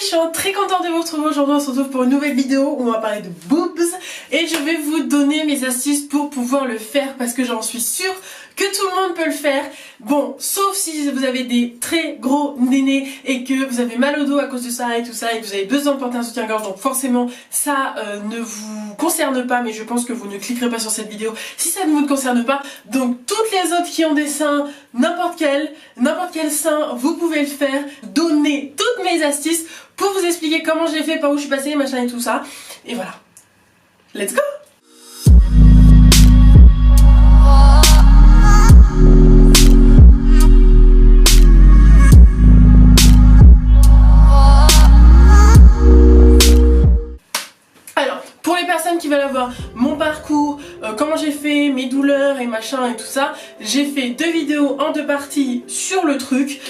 je suis très contente de vous retrouver aujourd'hui. On se retrouve pour une nouvelle vidéo où on va parler de boobs et je vais vous donner mes astuces pour pouvoir le faire parce que j'en suis sûre que tout le monde peut le faire. Bon, sauf si vous avez des très gros nénés et que vous avez mal au dos à cause de ça et tout ça et que vous avez besoin de porter un soutien-gorge, donc forcément ça ne vous concerne pas, mais je pense que vous ne cliquerez pas sur cette vidéo si ça ne vous concerne pas. Donc toutes les autres qui ont des seins, n'importe quel sein, vous pouvez le faire. Donner toutes mes astuces pour vous expliquer comment je l'ai fait, par où je suis passée, machin et tout ça. Et voilà. Let's go! Pour les personnes qui veulent avoir mon parcours, comment j'ai fait, mes douleurs et machin et tout ça, j'ai fait deux vidéos en deux parties sur le truc,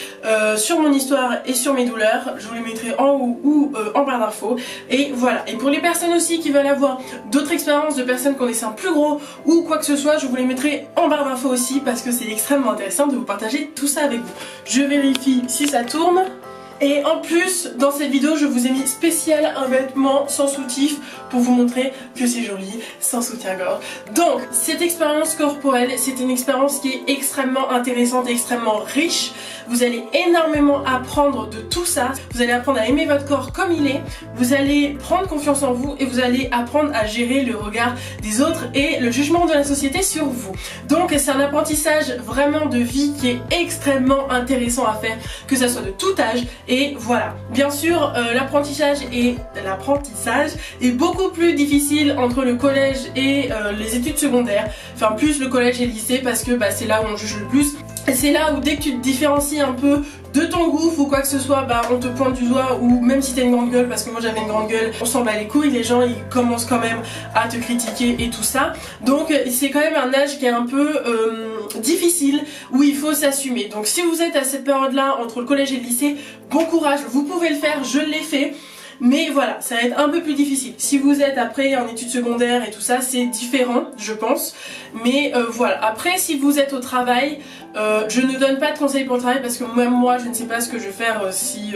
sur mon histoire et sur mes douleurs. Je vous les mettrai en haut ou en barre d'infos. Et voilà. Et pour les personnes aussi qui veulent avoir d'autres expériences de personnes qui ont des seins plus gros ou quoi que ce soit, je vous les mettrai en barre d'infos aussi parce que c'est extrêmement intéressant de vous partager tout ça avec vous. Je vérifie si ça tourne. Et en plus, dans cette vidéo, je vous ai mis spécial un vêtement sans soutif pour vous montrer que c'est joli, sans soutien-gorge. Donc, cette expérience corporelle, c'est une expérience qui est extrêmement intéressante et extrêmement riche. Vous allez énormément apprendre de tout ça. Vous allez apprendre à aimer votre corps comme il est. Vous allez prendre confiance en vous et vous allez apprendre à gérer le regard des autres et le jugement de la société sur vous. Donc, c'est un apprentissage vraiment de vie qui est extrêmement intéressant à faire, que ça soit de tout âge. Et voilà, bien sûr, l'apprentissage est beaucoup plus difficile entre le collège et les études secondaires. Enfin, plus le collège et le lycée parce que c'est là où on juge le plus. Et c'est là où dès que tu te différencies un peu de ton gouffre ou quoi que ce soit, on te pointe du doigt, ou même si t'as une grande gueule, parce que moi j'avais une grande gueule, on s'en bat les couilles, les gens ils commencent quand même à te critiquer et tout ça. Donc c'est quand même un âge qui est un peu difficile, où il faut s'assumer. Donc si vous êtes à cette période-là, entre le collège et le lycée, bon courage, vous pouvez le faire, je l'ai fait. Mais voilà, ça va être un peu plus difficile. Si vous êtes après en études secondaires et tout ça, c'est différent, je pense. Mais voilà, après si vous êtes au travail, je ne donne pas de conseils pour le travail parce que même moi je ne sais pas ce que je vais faire si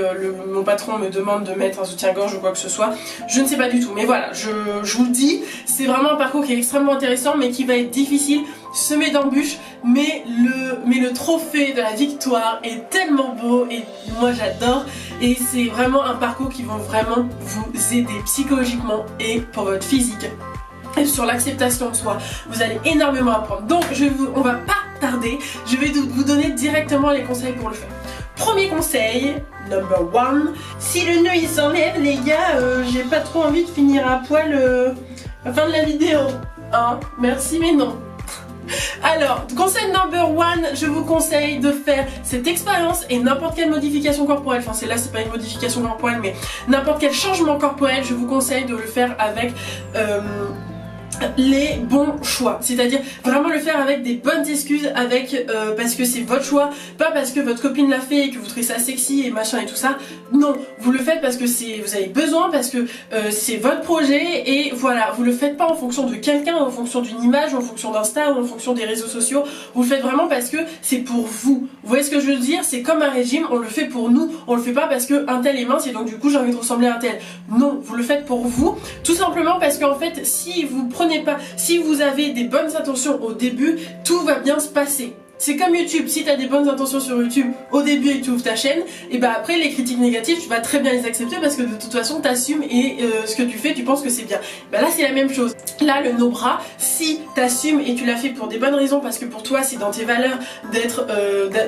mon patron me demande de mettre un soutien-gorge ou quoi que ce soit. Je ne sais pas du tout, mais voilà, je vous le dis, c'est vraiment un parcours qui est extrêmement intéressant mais qui va être difficile, semé d'embûches, mais le trophée de la victoire est tellement beau et moi j'adore. Et c'est vraiment un parcours qui va vraiment vous aider psychologiquement et pour votre physique. Et sur l'acceptation de soi, vous allez énormément apprendre. Donc on va pas tarder, je vais vous donner directement les conseils pour le faire. Premier conseil, number one, si le nœud il s'enlève les gars, j'ai pas trop envie de finir à poil à la fin de la vidéo. Hein, merci mais non. Alors, conseil number one, je vous conseille de faire cette expérience et n'importe quelle modification corporelle, enfin c'est pas une modification corporelle mais n'importe quel changement corporel, je vous conseille de le faire avec les bons choix, c'est-à-dire vraiment le faire avec des bonnes excuses, avec parce que c'est votre choix, pas parce que votre copine l'a fait et que vous trouvez ça sexy et machin et tout ça. Non, vous le faites parce que vous avez besoin, parce que c'est votre projet et voilà, vous le faites pas en fonction de quelqu'un, en fonction d'une image, en fonction d'Insta ou en fonction des réseaux sociaux. Vous le faites vraiment parce que c'est pour vous. Vous voyez ce que je veux dire? C'est comme un régime, on le fait pour nous, on le fait pas parce que un tel est mince et donc du coup j'ai envie de ressembler à un tel. Non, vous le faites pour vous, tout simplement parce qu'en fait si vous avez des bonnes intentions au début, tout va bien se passer. C'est comme YouTube, si tu as des bonnes intentions sur YouTube au début et que tu ouvres ta chaîne, et après les critiques négatives tu vas très bien les accepter parce que de toute façon tu assumes et ce que tu fais tu penses que c'est bien. Là c'est la même chose. Là le no bras, si tu assumes et tu l'as fait pour des bonnes raisons, parce que pour toi c'est dans tes valeurs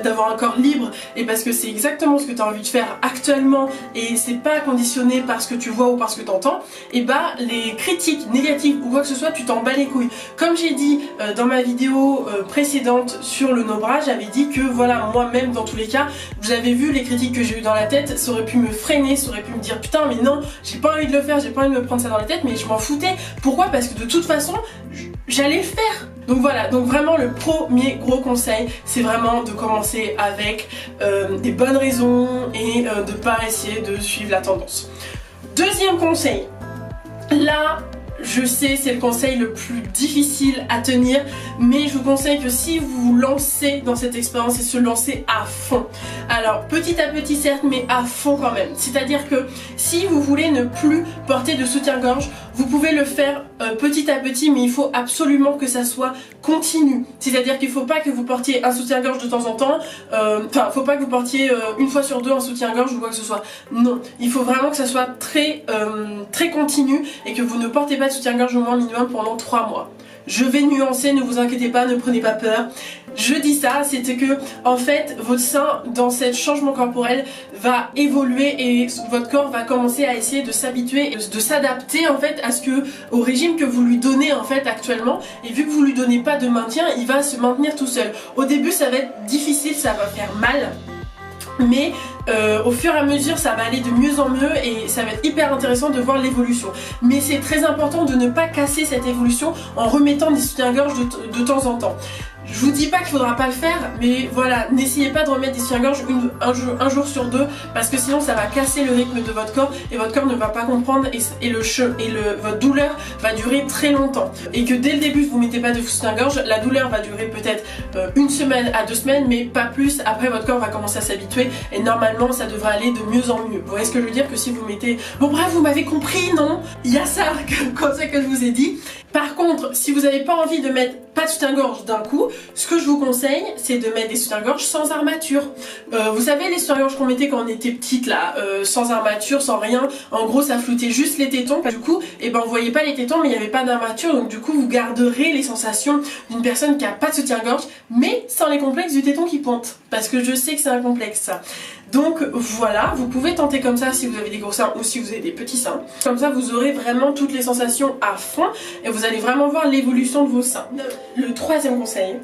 d'avoir un corps libre et parce que c'est exactement ce que tu as envie de faire actuellement et c'est pas conditionné par ce que tu vois ou par ce que tu entends, les critiques négatives ou quoi que ce soit tu t'en bats les couilles. Comme j'ai dit dans ma vidéo précédente sur le no-bras, j'avais dit que voilà, moi-même dans tous les cas, vous avez vu les critiques que j'ai eu dans la tête, ça aurait pu me freiner, ça aurait pu me dire putain mais non, j'ai pas envie de le faire, j'ai pas envie de me prendre ça dans la tête, mais je m'en foutais. Pourquoi? Parce que de toute façon, j'allais le faire. Donc voilà, donc vraiment le premier gros conseil, c'est vraiment de commencer avec des bonnes raisons et de pas essayer de suivre la tendance. Deuxième conseil, là Je sais, c'est le conseil le plus difficile à tenir, mais je vous conseille que si vous vous lancez dans cette expérience, c'est se lancer à fond. Alors petit à petit certes, mais à fond quand même. C'est-à-dire que si vous voulez ne plus porter de soutien-gorge, vous pouvez le faire petit à petit, mais il faut absolument que ça soit continu. C'est-à-dire qu'il ne faut pas que vous portiez un soutien-gorge de temps en temps, enfin faut pas que vous portiez une fois sur deux un soutien-gorge ou quoi que ce soit. Non, il faut vraiment que ça soit très continu et que vous ne portez pas de soutien-gorge au moins minimum pendant 3 mois. Je vais nuancer, ne vous inquiétez pas, ne prenez pas peur. Je dis ça, c'est que en fait votre sein dans ce changement corporel va évoluer et votre corps va commencer à essayer de s'habituer, de s'adapter en fait au régime que vous lui donnez en fait actuellement. Et vu que vous lui donnez pas de maintien, il va se maintenir tout seul. Au début ça va être difficile, ça va faire mal. Mais au fur et à mesure ça va aller de mieux en mieux et ça va être hyper intéressant de voir l'évolution. Mais c'est très important de ne pas casser cette évolution en remettant des soutiens-gorge de temps en temps. Je vous dis pas qu'il faudra pas le faire, mais voilà, n'essayez pas de remettre des soutiens-gorge un jour sur deux, parce que sinon ça va casser le rythme de votre corps et votre corps ne va pas comprendre et votre douleur va durer très longtemps. Et que dès le début vous mettez pas de soutien-gorge, la douleur va durer peut-être 1 semaine à 2 semaines, mais pas plus. Après votre corps va commencer à s'habituer et normalement ça devrait aller de mieux en mieux. Vous voyez ce que je veux dire, que si vous mettez... Bon bref, vous m'avez compris, non? Il y a ça comme ça que je vous ai dit. Par contre, si vous n'avez pas envie de mettre pas de soutien-gorge d'un coup, ce que je vous conseille, c'est de mettre des soutiens-gorge sans armature. Vous savez les soutiens-gorge qu'on mettait quand on était petite là, sans armature, sans rien. En gros, ça floutait juste les tétons. Du coup, et ben on voyait pas les tétons, mais il n'y avait pas d'armature. Donc du coup, vous garderez les sensations d'une personne qui a pas de soutien-gorge, mais sans les complexes du téton qui pointe. Parce que je sais que c'est un complexe ça. Donc voilà, vous pouvez tenter comme ça si vous avez des gros seins ou si vous avez des petits seins. Comme ça, vous aurez vraiment toutes les sensations à fond et vous allez vraiment voir l'évolution de vos seins. Le troisième conseil,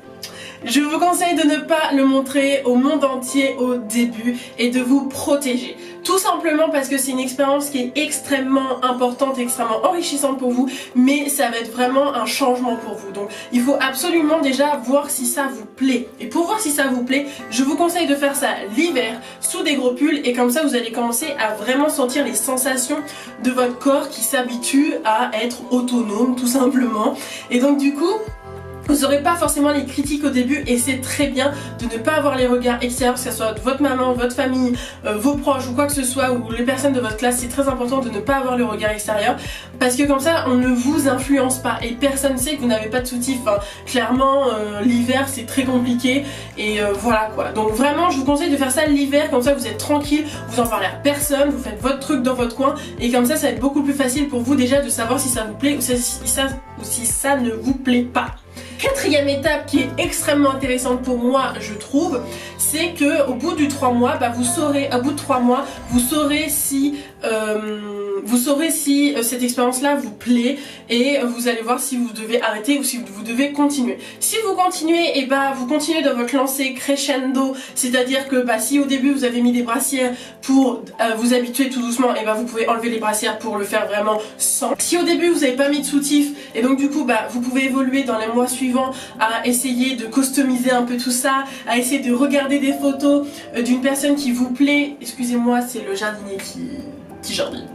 je vous conseille de ne pas le montrer au monde entier au début et de vous protéger. Tout simplement parce que c'est une expérience qui est extrêmement importante, extrêmement enrichissante pour vous, mais ça va être vraiment un changement pour vous. Donc il faut absolument déjà voir si ça vous plaît. Et pour voir si ça vous plaît, je vous conseille de faire ça l'hiver sous des gros pulls et comme ça vous allez commencer à vraiment sentir les sensations de votre corps qui s'habitue à être autonome tout simplement. Et donc du coup, vous n'aurez pas forcément les critiques au début et c'est très bien de ne pas avoir les regards extérieurs, que ce soit de votre maman, votre famille, vos proches ou quoi que ce soit, ou les personnes de votre classe. C'est très important de ne pas avoir le regard extérieur parce que comme ça on ne vous influence pas et personne ne sait que vous n'avez pas de soutif. Enfin, clairement l'hiver c'est très compliqué et voilà quoi. Donc vraiment je vous conseille de faire ça l'hiver, comme ça vous êtes tranquille, vous en parlez à personne, vous faites votre truc dans votre coin et comme ça ça va être beaucoup plus facile pour vous déjà de savoir si ça vous plaît ou si ça ne vous plaît pas. Quatrième étape qui est extrêmement intéressante pour moi, je trouve, c'est que au bout du 3 mois, bah, vous saurez si cette expérience-là vous plaît et vous allez voir si vous devez arrêter ou si vous devez continuer. Si vous continuez, et bah vous continuez dans votre lancée crescendo, c'est-à-dire que bah, si au début vous avez mis des brassières pour vous habituer tout doucement, et bah vous pouvez enlever les brassières pour le faire vraiment sans. Si au début vous n'avez pas mis de soutif et donc du coup bah vous pouvez évoluer dans les mois suivants à essayer de customiser un peu tout ça, à essayer de regarder des photos d'une personne qui vous plaît. Excusez-moi, c'est le jardinier qui jardine.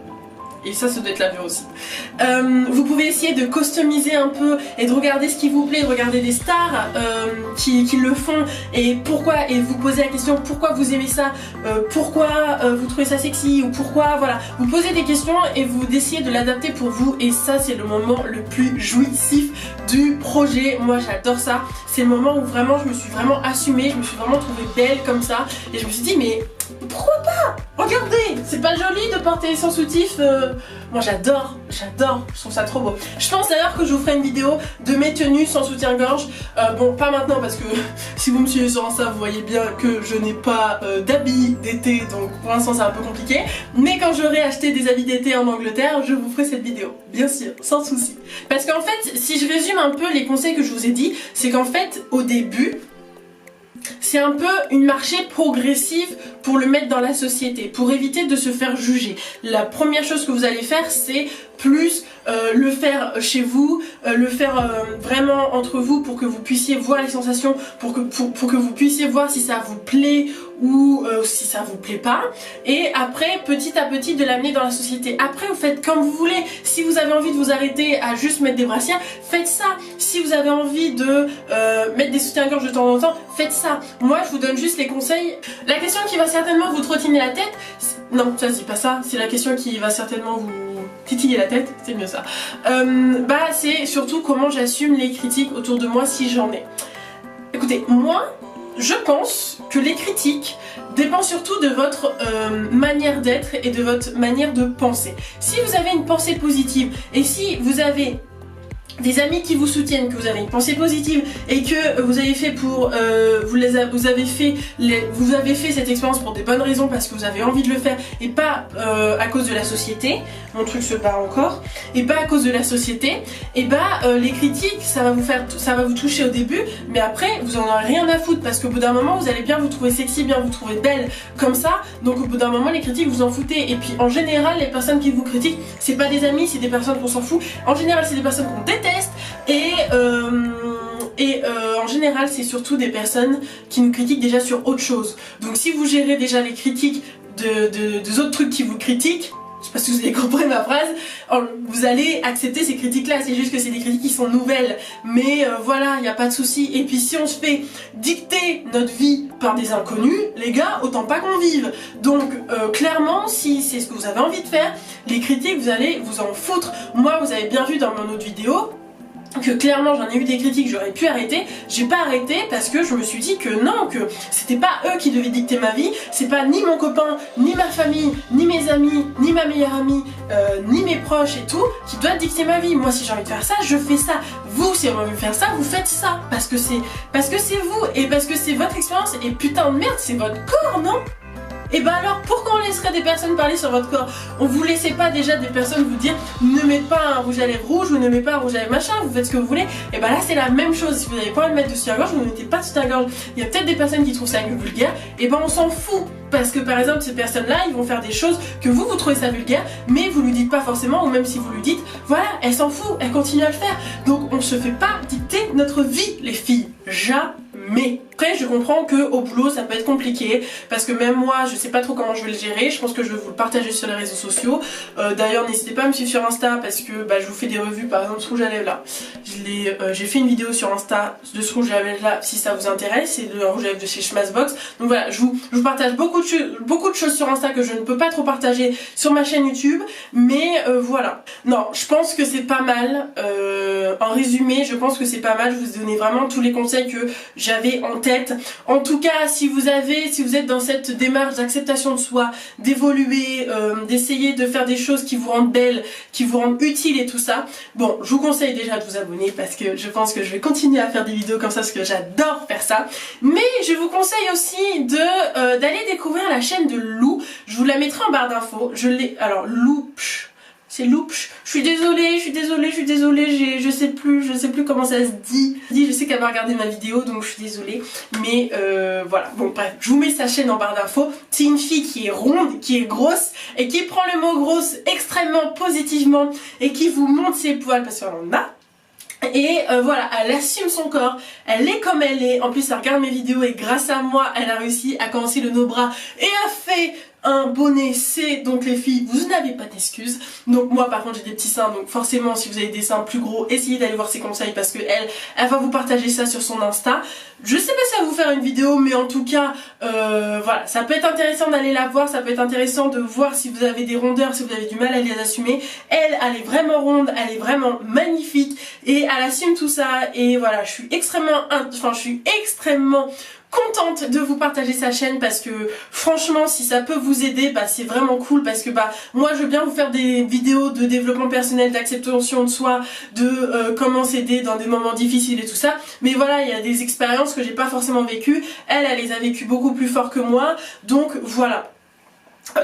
Et ça doit être la vue aussi. Vous pouvez essayer de customiser un peu et de regarder ce qui vous plaît, de regarder des stars qui le font et vous poser la question pourquoi vous aimez ça, pourquoi vous trouvez ça sexy ou pourquoi, voilà. Vous posez des questions et vous essayez de l'adapter pour vous et ça c'est le moment le plus jouissif du projet. Moi j'adore ça. C'est le moment où vraiment je me suis vraiment assumée, je me suis vraiment trouvée belle comme ça et je me suis dit mais pourquoi pas? Regardez, c'est pas joli de porter sans soutif. Moi j'adore, je trouve ça trop beau. Je pense d'ailleurs que je vous ferai une vidéo de mes tenues sans soutien-gorge. Bon, pas maintenant parce que si vous me suivez sur Insta, vous voyez bien que je n'ai pas d'habits d'été, donc pour l'instant c'est un peu compliqué. Mais quand j'aurai acheté des habits d'été en Angleterre, je vous ferai cette vidéo, bien sûr, sans souci. Parce qu'en fait, si je résume un peu les conseils que je vous ai dit, c'est qu'en fait, au début, c'est un peu une marche progressive pour le mettre dans la société, pour éviter de se faire juger. La première chose que vous allez faire, c'est plus le faire chez vous, le faire vraiment entre vous pour que vous puissiez voir les sensations, pour que vous puissiez voir si ça vous plaît ou si ça vous plaît pas, et après petit à petit de l'amener dans la société. Après vous faites comme vous voulez, si vous avez envie de vous arrêter à juste mettre des brassières, faites ça. Si vous avez envie de mettre des soutiens-gorge de temps en temps, faites ça. Moi je vous donne juste les conseils. La question qui va certainement vous trottiner la tête, non ça c'est pas ça, c'est la question qui va certainement vous titiller la tête, c'est mieux ça. C'est surtout comment j'assume les critiques autour de moi si j'en ai. Écoutez, moi je pense que les critiques dépendent surtout de votre manière d'être et de votre manière de penser. Si vous avez une pensée positive et si vous avez des amis qui vous soutiennent, que vous avez une pensée positive et que vous avez fait pour vous avez fait cette expérience pour des bonnes raisons parce que vous avez envie de le faire et pas à cause de la société, mon truc se barre encore, et pas à cause de la société, et les critiques ça va vous toucher au début, mais après vous en aurez rien à foutre parce qu'au bout d'un moment vous allez bien vous trouver sexy, bien vous trouver belle comme ça, donc au bout d'un moment les critiques vous en foutez. Et puis en général les personnes qui vous critiquent c'est pas des amis, c'est des personnes qu'on s'en fout, en général c'est des personnes qu'on déteste. Et en général c'est surtout des personnes qui nous critiquent déjà sur autre chose. Donc si vous gérez déjà les critiques des autres trucs qui vous critiquent, je sais pas si vous avez compris ma phrase, vous allez accepter ces critiques là, c'est juste que c'est des critiques qui sont nouvelles, mais voilà, il n'y a pas de souci. Et puis si on se fait dicter notre vie par des inconnus, les gars, autant pas qu'on vive. Donc clairement, si c'est ce que vous avez envie de faire, les critiques vous allez vous en foutre. Moi vous avez bien vu dans mon autre vidéo que clairement j'en ai eu des critiques, j'aurais pu arrêter, j'ai pas arrêté parce que je me suis dit que non, que c'était pas eux qui devaient dicter ma vie, c'est pas ni mon copain, ni ma famille, ni mes amis, ni ma meilleure amie, ni mes proches et tout, qui doivent dicter ma vie. Moi si j'ai envie de faire ça, je fais ça. Vous si vous avez envie de faire ça, vous faites ça, parce que c'est vous, et parce que c'est votre expérience, et putain de merde c'est votre corps, non? Et alors pourquoi on laisserait des personnes parler sur votre corps? On vous laissait pas déjà des personnes vous dire ne mettez pas un rouge à lèvres rouge ou ne mettez pas un rouge à lèvres machin, vous faites ce que vous voulez. Et là c'est la même chose, si vous n'avez pas envie de mettre de soutien-gorge, vous ne mettez pas de soutien-gorge. Il y a peut-être des personnes qui trouvent ça vulgaire, et on s'en fout. Parce que par exemple ces personnes là ils vont faire des choses que vous trouvez ça vulgaire, mais vous lui dites pas forcément, ou même si vous lui dites, voilà, elle s'en fout, elle continue à le faire. Donc on se fait pas dicter notre vie les filles, jamais. Après je comprends que au boulot ça peut être compliqué, parce que même moi je sais pas trop comment je vais le gérer, je pense que je vais vous le partager sur les réseaux sociaux. D'ailleurs n'hésitez pas à me suivre sur Insta parce que je vous fais des revues, par exemple ce rouge à lèvres là. J'ai fait une vidéo sur Insta de ce rouge à lèvres là si ça vous intéresse, c'est le rouge à lèvres de chez Schmazbox. Donc voilà, je vous partage beaucoup de choses sur Insta que je ne peux pas trop partager sur ma chaîne YouTube, mais voilà. Non, je pense que c'est pas mal. En résumé, je pense que c'est pas mal. Je vous ai donné vraiment tous les conseils que j'avais en tête. En tout cas, si vous êtes dans cette démarche d'acceptation de soi, d'évoluer, d'essayer de faire des choses qui vous rendent belle, qui vous rendent utile et tout ça, bon, je vous conseille déjà de vous abonner parce que je pense que je vais continuer à faire des vidéos comme ça parce que j'adore faire ça. Mais je vous conseille aussi d'aller découvrir la chaîne de Lou. Je vous la mettrai en barre d'infos. Alors Lou, c'est Loupch. Je suis désolée, je sais plus comment ça se dit. Je sais qu'elle va regarder ma vidéo, donc je suis désolée. Mais voilà, bon bref, je vous mets sa chaîne en barre d'infos. C'est une fille qui est ronde, qui est grosse, et qui prend le mot grosse extrêmement positivement, et qui vous montre ses poils, parce qu'elle en a. Et voilà, elle assume son corps, elle est comme elle est. En plus elle regarde mes vidéos et grâce à moi elle a réussi à commencer le no-bras et a fait un bonnet C. Donc les filles, vous n'avez pas d'excuses. Donc moi par contre j'ai des petits seins, donc forcément si vous avez des seins plus gros, essayez d'aller voir ses conseils parce que elle va vous partager ça sur son Insta. Je sais pas si elle va vous faire une vidéo, mais en tout cas voilà, ça peut être intéressant d'aller la voir, ça peut être intéressant de voir si vous avez des rondeurs, si vous avez du mal à les assumer. Elle est vraiment ronde, elle est vraiment magnifique et elle assume tout ça. Et voilà, je suis extrêmement contente de vous partager sa chaîne parce que franchement si ça peut vous aider, c'est vraiment cool, parce que moi je veux bien vous faire des vidéos de développement personnel, d'acceptation de soi, de comment s'aider dans des moments difficiles et tout ça, mais voilà, il y a des expériences que j'ai pas forcément vécues, elle les a vécues beaucoup plus fort que moi, donc voilà.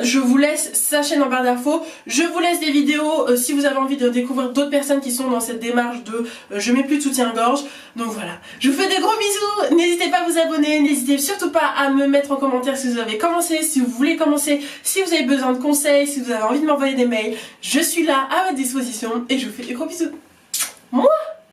Je vous laisse sa chaîne en barre d'infos, je vous laisse des vidéos si vous avez envie de découvrir d'autres personnes qui sont dans cette démarche de je mets plus de soutien-gorge. Donc voilà, je vous fais des gros bisous, n'hésitez pas à vous abonner, n'hésitez surtout pas à me mettre en commentaire si vous avez commencé, si vous voulez commencer, si vous avez besoin de conseils, si vous avez envie de m'envoyer des mails, je suis là à votre disposition et je vous fais des gros bisous. Moi